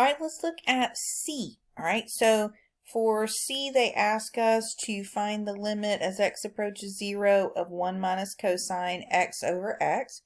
All right, let's look at C. All right, so for C, they ask us to find the limit as x approaches 0 of 1 minus cosine x over x.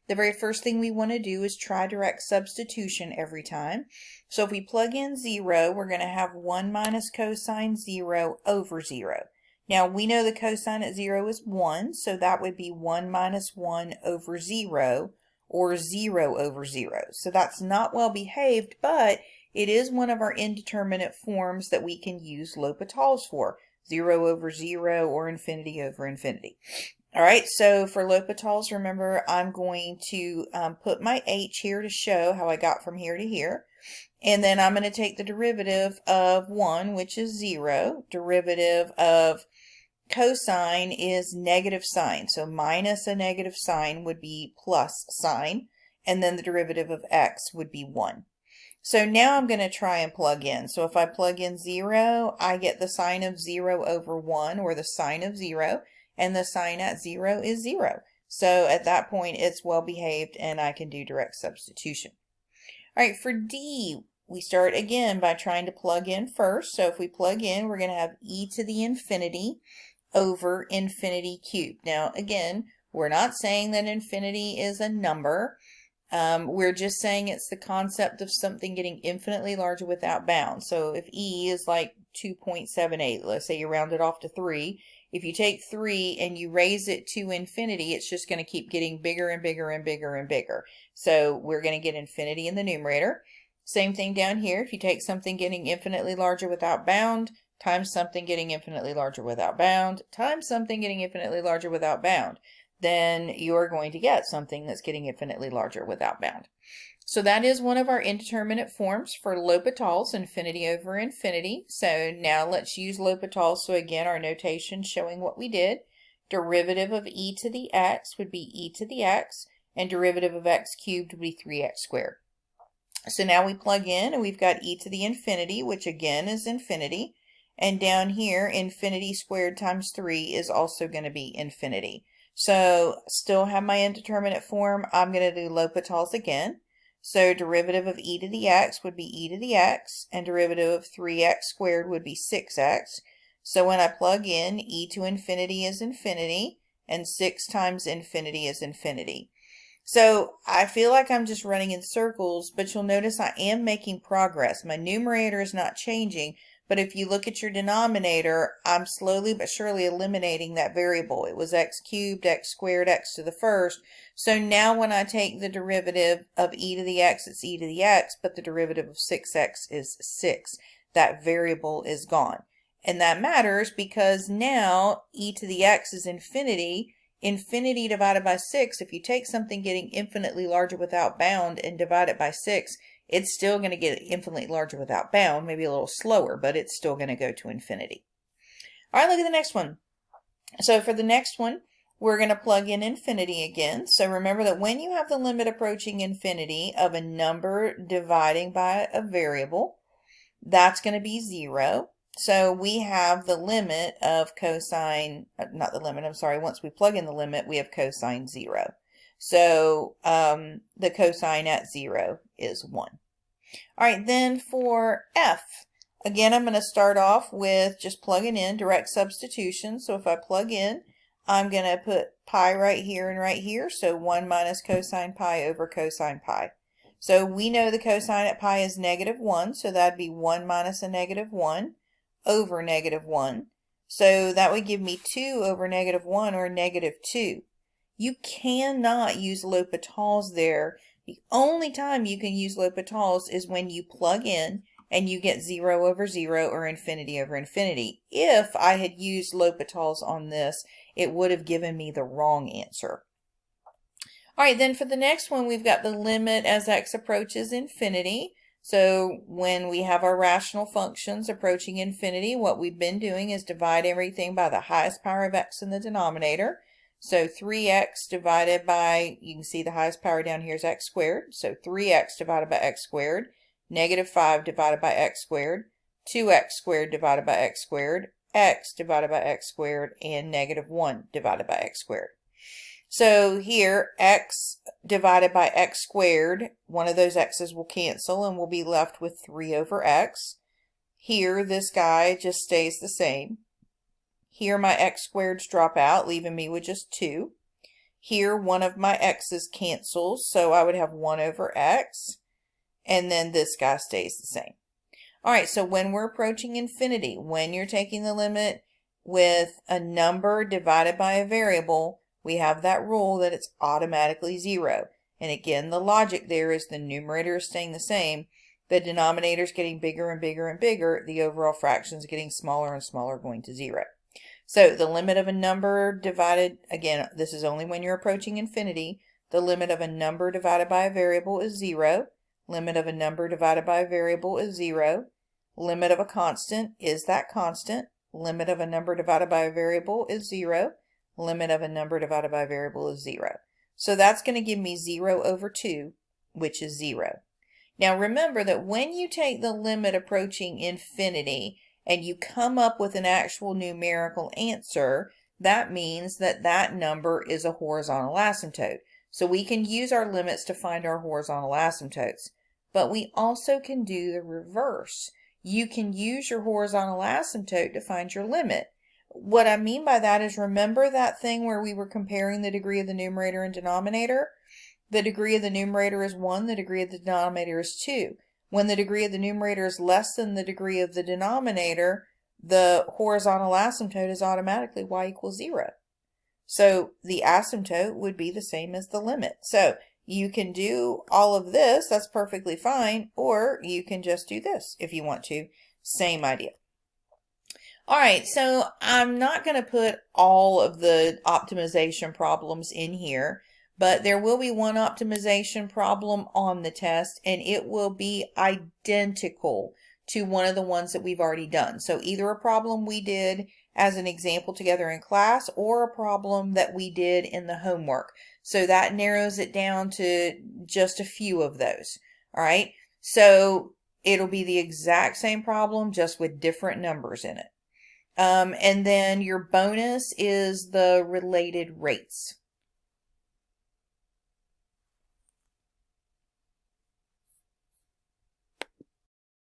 The very first thing we want to do is try direct substitution every time. So if we plug in 0, we're going to have 1 minus cosine 0 over 0. Now, we know the cosine at 0 is 1, so that would be 1 minus 1 over 0, or 0 over 0. So that's not well behaved, but it is one of our indeterminate forms that we can use L'Hopital's for. 0 over 0 or infinity over infinity. All right, so for L'Hopital's, remember, I'm going to put my h here to show how I got from here to here. And then I'm going to take the derivative of 1, which is 0. Derivative of cosine is negative sign. So minus a negative sign would be plus sign. And then the derivative of x would be 1. So now I'm going to try and plug in. So if I plug in 0, I get the sine of 0 over 1, or the sine of 0. And the sine at 0 is 0. So at that point, it's well behaved and I can do direct substitution. All right, for D, we start again by trying to plug in first. So if we plug in, we're going to have e to the infinity over infinity cubed. Now, again, we're not saying that infinity is a number. We're just saying it's the concept of something getting infinitely larger without bounds. So if e is like 2.78, let's say you round it off to 3. If you take 3 and you raise it to infinity, it's just going to keep getting bigger and bigger and bigger and bigger. So we're going to get infinity in the numerator. Same thing down here. If you take something getting infinitely larger without bound, times something getting infinitely larger without bound, times something getting infinitely larger without bound, then you're going to get something that's getting infinitely larger without bound. So that is one of our indeterminate forms for L'Hopital's, infinity over infinity. So now let's use L'Hopital's. So again, our notation showing what we did. Derivative of e to the x would be e to the x, and derivative of x cubed would be 3x squared. So now we plug in, and we've got e to the infinity, which again is infinity. And down here, infinity squared times 3 is also going to be infinity. So still have my indeterminate form. I'm going to do L'Hopital's again. So derivative of e to the x would be e to the x, and derivative of 3x squared would be 6x. So when I plug in, e to infinity is infinity, and 6 times infinity is infinity. So I feel like I'm just running in circles, but you'll notice I am making progress. My numerator is not changing, but if you look at your denominator, I'm slowly but surely eliminating that variable. It was x cubed, x squared, x to the first. So now when I take the derivative of e to the x, it's e to the x, but the derivative of 6x is 6. That variable is gone. And that matters because now e to the x is infinity. Infinity divided by 6, if you take something getting infinitely larger without bound and divide it by 6, it's still going to get infinitely larger without bound, maybe a little slower, but it's still going to go to infinity. All right, look at the next one. So for the next one, we're going to plug in infinity again. So remember that when you have the limit approaching infinity of a number dividing by a variable, that's going to be 0. So we have the limit of cosine, not the limit, I'm sorry, once we plug in the limit, we have cosine 0. So the cosine at 0 is 1. All right, then for F, again, I'm going to start off with just plugging in direct substitution. So if I plug in, I'm going to put pi right here and right here. So 1 minus cosine pi over cosine pi. So we know the cosine at pi is negative 1. So that'd be 1 minus a negative 1 over negative 1. So that would give me 2 over negative 1, or negative 2. You cannot use L'Hopital's there. The only time you can use L'Hopital's is when you plug in and you get 0 over 0 or infinity over infinity. If I had used L'Hopital's on this, it would have given me the wrong answer. All right, then for the next one, we've got the limit as x approaches infinity. So when we have our rational functions approaching infinity, what we've been doing is divide everything by the highest power of x in the denominator. So 3x divided by, you can see the highest power down here is x squared. So 3x divided by x squared, negative 5 divided by x squared, 2x squared divided by x squared, x divided by x squared, and negative 1 divided by x squared. So here, x divided by x squared, one of those x's will cancel and we'll be left with 3 over x. Here, this guy just stays the same. Here, my x squareds drop out, leaving me with just 2. Here, one of my x's cancels, so I would have 1 over x. And then this guy stays the same. All right, so when we're approaching infinity, when you're taking the limit with a number divided by a variable, we have that rule that it's automatically 0. And again, the logic there is the numerator is staying the same, the denominator is getting bigger and bigger and bigger, the overall fraction is getting smaller and smaller, going to 0. So the limit of a number divided, again, this is only when you're approaching infinity, the limit of a number divided by a variable is 0. Limit of a number divided by a variable is 0. Limit of a constant is that constant. Limit of a number divided by a variable is 0. Limit of a number divided by a variable is 0. So that's going to give me 0 over 2, which is 0. Now remember that when you take the limit approaching infinity and you come up with an actual numerical answer, that means that that number is a horizontal asymptote. So we can use our limits to find our horizontal asymptotes. But we also can do the reverse. You can use your horizontal asymptote to find your limit. What I mean by that is, remember that thing where we were comparing the degree of the numerator and denominator? The degree of the numerator is 1, the degree of the denominator is 2. When the degree of the numerator is less than the degree of the denominator, the horizontal asymptote is automatically y equals 0. So the asymptote would be the same as the limit. So you can do all of this, that's perfectly fine, or you can just do this if you want to. Same idea. All right, so I'm not going to put all of the optimization problems in here, but there will be one optimization problem on the test, and it will be identical to one of the ones that we've already done. So either a problem we did as an example together in class, or a problem that we did in the homework. So that narrows it down to just a few of those. All right, so it'll be the exact same problem, just with different numbers in it. And then your bonus is the related rates.